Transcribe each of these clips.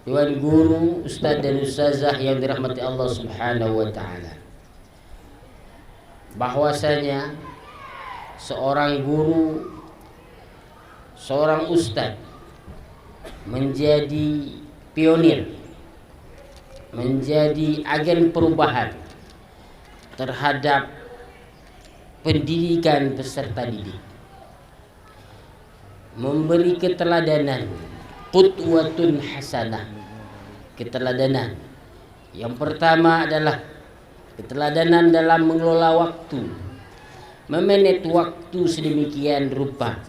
Tuan guru, ustaz dan ustazah yang dirahmati Allah Subhanahu wa taala. Bahwasanya seorang guru, seorang ustaz menjadi pionir, menjadi agen perubahan terhadap pendidikan peserta didik, memberi keteladanan, qudwatun hasanah. Keteladanan yang pertama adalah keteladanan dalam mengelola waktu, memanage waktu sedemikian rupa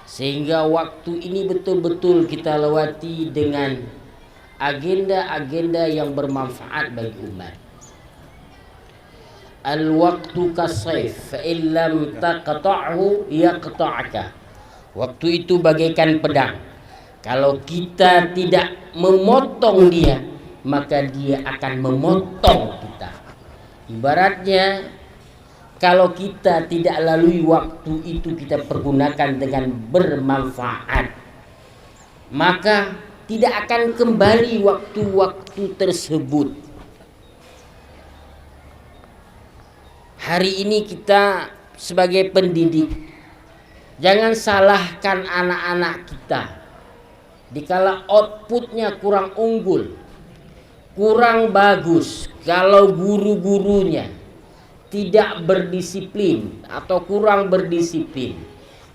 sehingga waktu ini betul-betul kita lewati dengan agenda-agenda yang bermanfaat bagi umat. Al-waqtu kasayf fa illam taqta'hu yaqta'aka. Waktu itu bagaikan pedang. Kalau kita tidak memotong dia, maka dia akan memotong kita. Ibaratnya, kalau kita tidak lalui waktu itu, kita pergunakan dengan bermanfaat, maka tidak akan kembali waktu-waktu tersebut. Hari ini kita sebagai pendidik, jangan salahkan anak-anak kita dikala outputnya kurang unggul, kurang bagus, kalau guru-gurunya tidak berdisiplin atau kurang berdisiplin,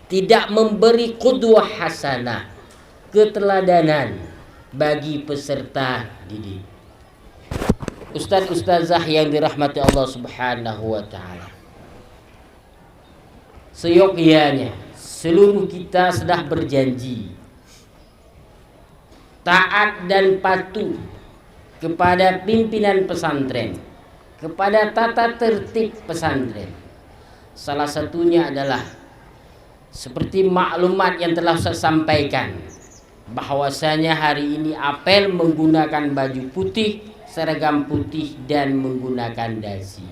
tidak memberi qudwah hasanah, keteladanan bagi peserta didik. Ustaz ustazah yang dirahmati Allah Subhanahu wa taala, seyogyanya seluruh kita sudah berjanji taat dan patuh kepada pimpinan pesantren, kepada tata tertib pesantren. Salah satunya adalah seperti maklumat yang telah saya sampaikan, bahwasanya hari ini apel menggunakan baju putih, seragam putih dan menggunakan dasi.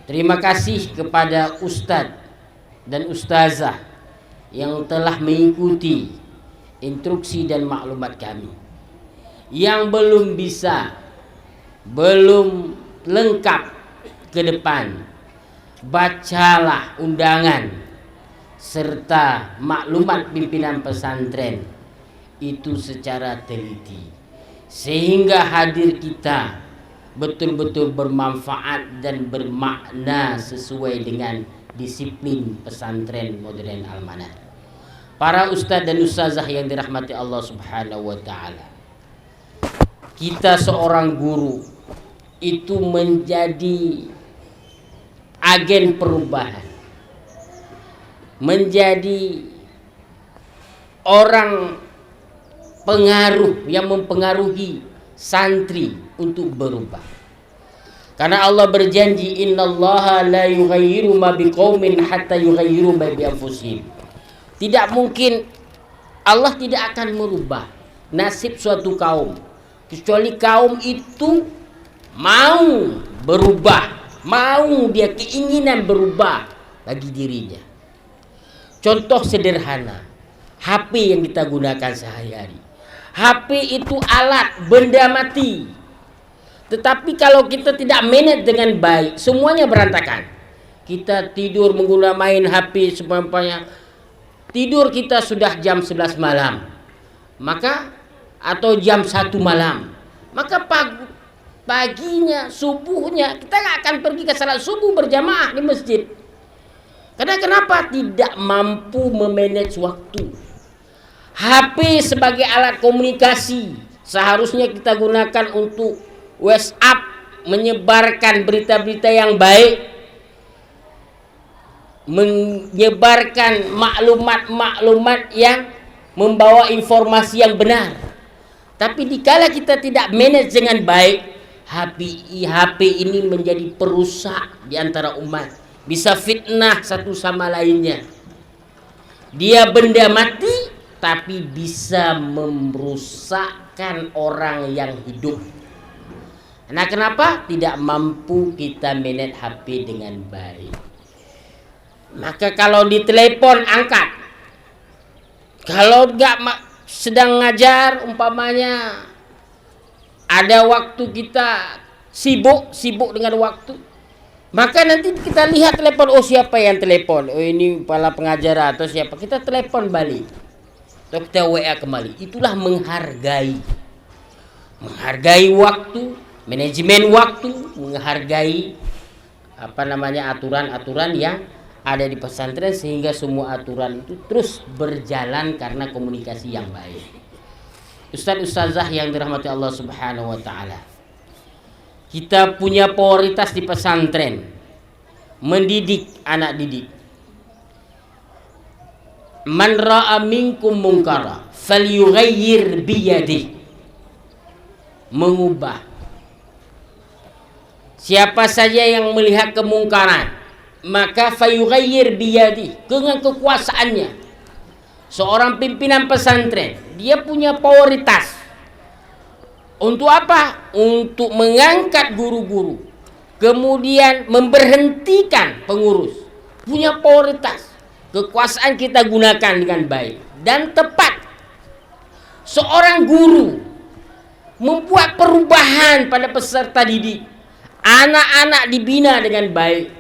Terima kasih kepada ustadz dan ustazah yang telah mengikuti instruksi dan maklumat kami. Yang belum bisa, belum lengkap ke depan, bacalah undangan serta maklumat pimpinan pesantren itu secara teliti, sehingga hadir kita betul-betul bermanfaat dan bermakna sesuai dengan disiplin pesantren modern Al-Manhaj. Para ustadz dan ustazah yang dirahmati Allah Subhanahu wa taala, kita seorang guru itu menjadi agen perubahan, menjadi orang pengaruh yang mempengaruhi santri untuk berubah. Karena Allah berjanji, innallaha la yughayyiru ma biqaumin hatta yughayyiru ma bi anfusihim. Tidak mungkin Allah tidak akan merubah nasib suatu kaum kecuali kaum itu mau berubah, mau dia keinginan berubah bagi dirinya. Contoh sederhana, HP yang kita gunakan sehari-hari. HP itu alat, benda mati. Tetapi kalau kita tidak manage dengan baik, semuanya berantakan. Kita tidur menggunakan main HP semuanya. Tidur kita sudah jam 11 malam, maka atau jam 1 malam, maka paginya, subuhnya kita nggak akan pergi ke salat subuh berjamaah di masjid. Karena kenapa? Tidak mampu memanage waktu. HP sebagai alat komunikasi seharusnya kita gunakan untuk WhatsApp, menyebarkan berita-berita yang baik, menyebarkan maklumat-maklumat yang membawa informasi yang benar. Tapi dikala kita tidak manage dengan baik, HP ini menjadi perusak di antara umat, bisa fitnah satu sama lainnya. Dia benda mati tapi bisa merusakkan orang yang hidup. Nah, kenapa? Tidak mampu kita manage HP dengan baik. Maka kalau ditelepon angkat, kalau enggak sedang ngajar umpamanya, ada waktu kita sibuk dengan waktu, maka nanti kita lihat telepon, oh siapa yang telepon, oh ini kepala pengajar atau siapa, kita telepon balik atau kita WA kembali. Itulah menghargai waktu, manajemen waktu, menghargai aturan-aturan yang ada di pesantren, sehingga semua aturan itu terus berjalan karena komunikasi yang baik. Ustaz-ustazah yang dirahmati Allah Subhanahu wa taala, kita punya prioritas di pesantren mendidik anak didik. Man ra'a minkum munkara falyughayyir biyadihi, mengubah. Siapa saja yang melihat kemungkaran, maka falyughayyir biyadihi, dengan kekuasaannya. Seorang pimpinan pesantren, dia punya prioritas. Untuk apa? Untuk mengangkat guru-guru, kemudian memberhentikan pengurus. Punya prioritas. Kekuasaan kita gunakan dengan baik dan tepat. Seorang guru membuat perubahan pada peserta didik. Anak-anak dibina dengan baik,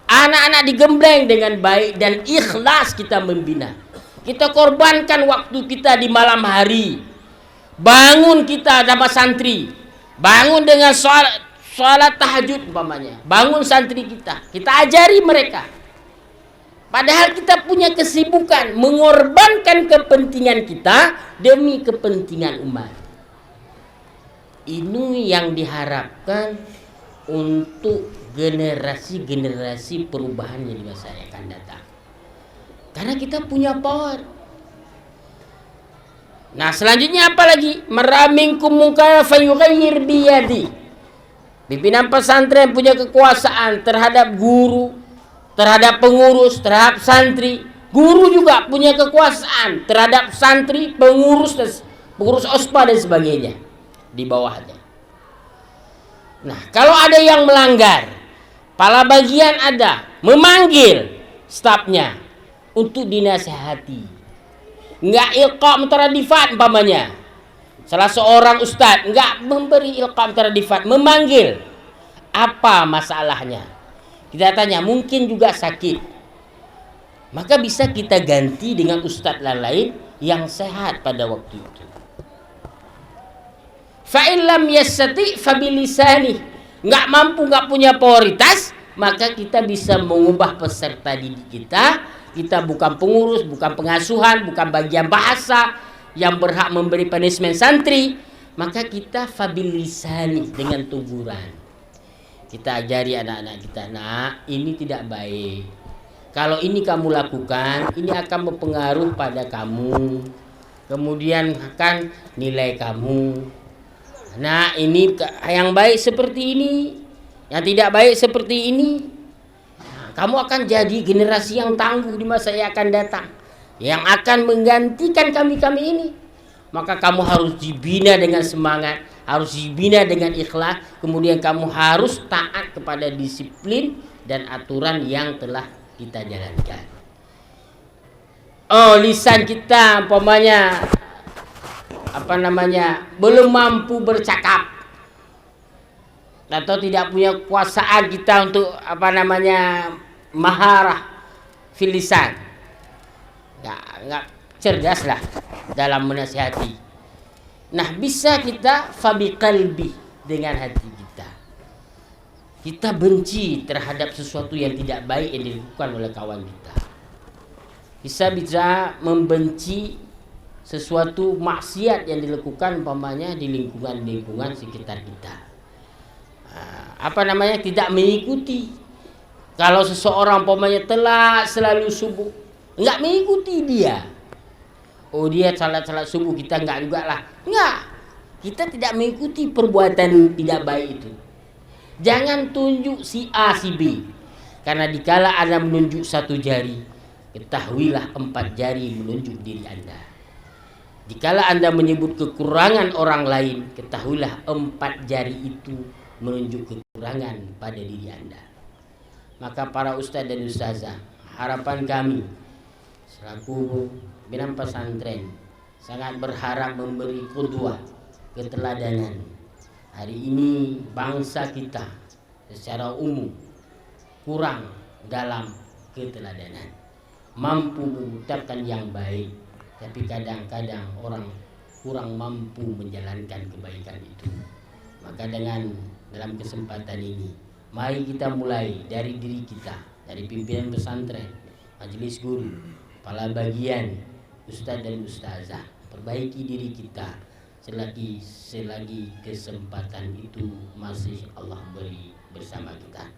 anak-anak digembleng dengan baik, dan ikhlas kita membina. Kita korbankan waktu kita di malam hari, bangun kita sama santri, bangun dengan sholat tahajud umpamanya, bangun santri kita ajari mereka. Padahal kita punya kesibukan, mengorbankan kepentingan kita demi kepentingan umat. Ini yang diharapkan untuk generasi-generasi perubahan yang di masa yang akan datang. Karena kita punya power. Nah, selanjutnya apa lagi? Maraminkum munkara fayughayyir biyadi. Pimpinan pesantren punya kekuasaan terhadap guru, terhadap pengurus, terhadap santri. Guru juga punya kekuasaan terhadap santri, pengurus OSPA dan sebagainya di bawahnya. Nah, kalau ada yang melanggar, kepala bagian ada memanggil stafnya untuk dinasihati. Enggak ilqa mutaradifat umpamanya. Salah seorang ustadz enggak memberi ilqa mutaradifat, memanggil. Apa masalahnya? Kita tanya, mungkin juga sakit. Maka bisa kita ganti dengan ustadz lain yang sehat pada waktu itu. Fa in lam yastati fa bilisani. Enggak mampu, enggak punya prioritas, maka kita bisa mengubah peserta didik kita. Kita bukan pengurus, bukan pengasuhan, bukan bagian bahasa yang berhak memberi punishment santri, maka kita fabilisani, dengan teguran. Kita ajari anak-anak kita, nah ini tidak baik. Kalau ini kamu lakukan, ini akan berpengaruh pada kamu, kemudian akan nilai kamu. Nah, ini yang baik seperti ini, yang tidak baik seperti ini. Kamu akan jadi generasi yang tangguh di masa yang akan datang, yang akan menggantikan kami-kami ini. Maka kamu harus dibina dengan semangat, harus dibina dengan ikhlas, kemudian kamu harus taat kepada disiplin dan aturan yang telah kita jalankan. Oh, lisan kita umpamanya belum mampu bercakap, atau tidak punya kekuasaan kita untuk maharah fil lisan, nggak cerdas lah dalam menasihati. Nah, bisa kita fabi qalbi, dengan hati kita. Kita benci terhadap sesuatu yang tidak baik yang dilakukan oleh kawan kita. Bisa membenci sesuatu maksiat yang dilakukan umpamanya di lingkungan sekitar kita. Tidak mengikuti. Kalau seseorang umpamanya telat selalu subuh, enggak mengikuti dia. Oh, dia salat subuh, kita enggak juga lah. Enggak. Kita tidak mengikuti perbuatan tidak baik itu. Jangan tunjuk si A si B. Karena dikala Anda menunjuk satu jari, ketahuilah 4 jari menunjuk diri Anda. Dikala Anda menyebut kekurangan orang lain, ketahuilah 4 jari itu menunjuk kekurangan pada diri Anda. Maka para ustaz dan ustazah, harapan kami selaku pimpinan pesantren, sangat berharap memberi qudwah, keteladanan. Hari ini bangsa kita secara umum kurang dalam keteladanan, mampu mengucapkan yang baik, tapi kadang-kadang orang kurang mampu menjalankan kebaikan itu. Maka dalam kesempatan ini, mari kita mulai dari diri kita, dari pimpinan pesantren, majelis guru, kepala bagian, ustadz dan ustazah. Perbaiki diri kita selagi kesempatan itu masih Allah beri bersama kita.